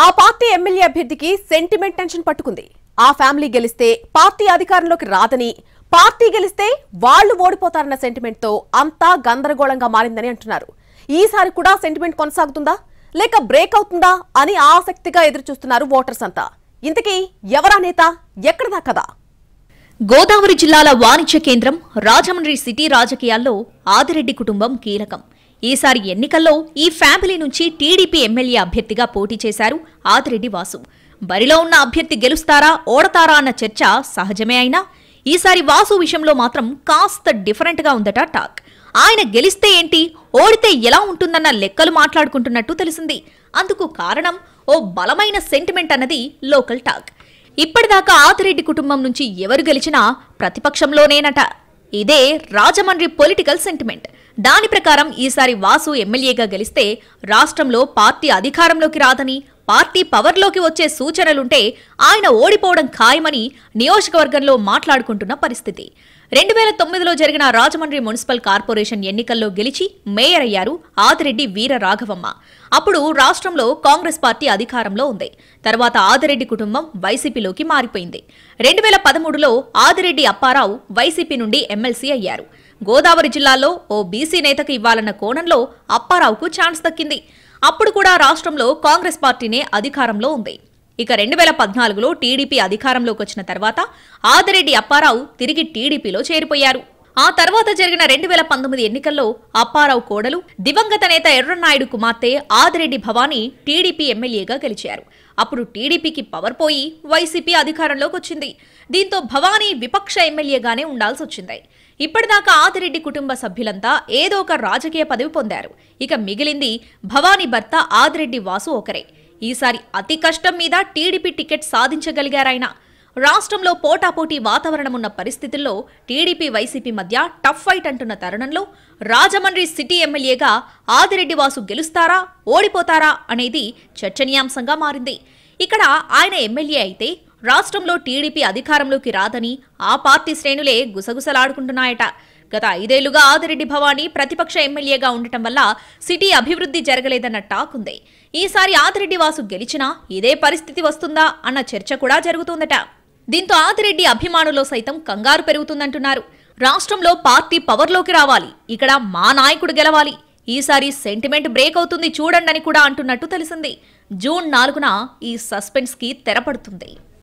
ఆ party MLA అభ్యర్థికి sentiment tension పట్టుకుంది. ఆ ఫ్యామిలీ గెలిస్తే పార్టీ అధికారంలోకి రాదని, పార్టీ గెలిస్తే వాళ్లు ఓడిపోతారన్న సెంటిమెంట్ తో అంతా గందరగోళంగా మారిందని అంటున్నారు. ఈసారి కూడా సెంటిమెంట్ కొనసాగుతుందా లేక బ్రేక్ అవుతుందా అని ఆసక్తిగా ఎదురుచూస్తున్నారు ఓటర్స్ అంతా. ఇంతకీ ఎవరా నేత, ఎక్కడదా కదా? గోదావరి జిల్లాల వాణిజ్య కేంద్రం రాజమండ్రి సిటీ రాజకీయాల్లో ఆదిరెడ్డి కుటుంబం కీలకం. ఈసారి ఎన్నికల్లో ఈ ఫ్యామిలీ నుంచి టీడీపీ ఎమ్మెల్యే అభ్యర్థిగా పోటీ చేశారు ఆదిరెడ్డి వాసు. బరిలో ఉన్న అభ్యర్థి గెలుస్తారా ఓడతారా అన్న చర్చ సహజమే అయినా ఈసారి వాసు విషయంలో మాత్రం కాస్త డిఫరెంట్ గా ఉందట టాక్. ఆయన గెలిస్తే ఏంటి, ఓడితే ఎలా ఉంటుందన్న లెక్కలు మాట్లాడుకుంటున్నట్టు తెలిసింది. అందుకు కారణం ఓ బలమైన సెంటిమెంట్ అన్నది లోకల్ టాక్. ఇప్పటిదాకా ఆదిరెడ్డి కుటుంబం నుంచి ఎవరు గెలిచినా ప్రతిపక్షంలోనేనట. ఇదే రాజమండ్రి పొలిటికల్ సెంటిమెంట్. దాని ప్రకారం ఈసారి వాసు ఎమ్మెల్యేగా గెలిస్తే రాష్ట్రంలో పార్టీ అధికారంలోకి రాదని, పార్టీ పవర్లోకి వచ్చే సూచనలుంటే ఆయన ఓడిపోవడం ఖాయమని నియోజకవర్గంలో మాట్లాడుకుంటున్న పరిస్థితి. 2009లో జరిగిన రాజమండ్రి మున్సిపల్ కార్పొరేషన్ ఎన్నికల్లో గెలిచి మేయర్ అయ్యారు ఆదిరెడ్డి వీర రాఘవమ్మ. అప్పుడు రాష్ట్రంలో కాంగ్రెస్ పార్టీ అధికారంలో ఉంది. తర్వాత ఆదిరెడ్డి కుటుంబం వైసీపీలోకి మారిపోయింది. 2013లో ఆదిరెడ్డి అప్పారావు వైసీపీ నుండి ఎమ్మెల్సీ అయ్యారు. గోదావరి జిల్లాలో ఓ బీసీ నేతకు ఇవ్వాలన్న కోణంలో అప్పారావుకు ఛాన్స్ దక్కింది. అప్పుడు కూడా రాష్ట్రంలో కాంగ్రెస్ పార్టీనే అధికారంలో ఉంది. ఇక 2014లో టీడీపీ అధికారంలోకి వచ్చిన తర్వాత ఆదిరెడ్డి అప్పారావు తిరిగి టీడీపీలో చేరిపోయారు. ఆ తర్వాత జరిగిన 2019 ఎన్నికల్లో అప్పారావు కోడలు దివంగత నేత ఎర్రన్నాయుడు కుమార్తె ఆదిరెడ్డి భవానీ టీడీపీ ఎమ్మెల్యేగా గెలిచారు. అప్పుడు టీడీపీకి పవర్ పోయి వైసీపీ అధికారంలోకి వచ్చింది. దీంతో భవానీ విపక్ష ఎమ్మెల్యేగానే ఉండాల్సి వచ్చింది. ఇప్పటిదాకా ఆదిరెడ్డి కుటుంబ సభ్యులంతా ఏదో ఒక రాజకీయ పదవి పొందారు. ఇక మిగిలింది భవానీ భర్త ఆదిరెడ్డి వాసు ఒకరే. ఈసారి అతి కష్టం మీద టీడీపీ టికెట్ సాధించగలిగారాయన. రాష్ట్రంలో పోటాపోటీ వాతావరణం ఉన్న పరిస్థితుల్లో టీడీపీ వైసీపీ మధ్య టఫ్ ఫైట్ అంటున్న తరుణంలో రాజమండ్రి సిటీ ఎమ్మెల్యేగా ఆదిరెడ్డి వాసు గెలుస్తారా ఓడిపోతారా అనేది చర్చనీయాంశంగా మారింది. ఇక్కడ ఆయన ఎమ్మెల్యే అయితే రాష్ట్రంలో టీడీపీ అధికారంలోకి రాదని ఆ పార్టీ శ్రేణులే గుసగుసలాడుకుంటున్నాయట. గత 5 ఏళ్లుగా ఆదిరెడ్డి భవానీ ప్రతిపక్ష ఎమ్మెల్యేగా ఉండటం వల్ల సిటీ అభివృద్ధి జరగలేదన్న టాక్ ఉంది. ఈసారి ఆదిరెడ్డి వాసు గెలిచినా ఇదే పరిస్థితి వస్తుందా అన్న చర్చ కూడా జరుగుతుందట. దీంతో ఆదిరెడ్డి అభిమానుల్లో సైతం కంగారు పెరుగుతుందంటున్నారు. రాష్ట్రంలో పార్టీ పవర్లోకి రావాలి, ఇక్కడ మా నాయకుడు గెలవాలి, ఈసారి సెంటిమెంట్ బ్రేక్ అవుతుంది చూడండి అని కూడా అంటున్నట్టు తెలిసింది. జూన్ 4న ఈ సస్పెన్స్ కి తెరపడుతుంది.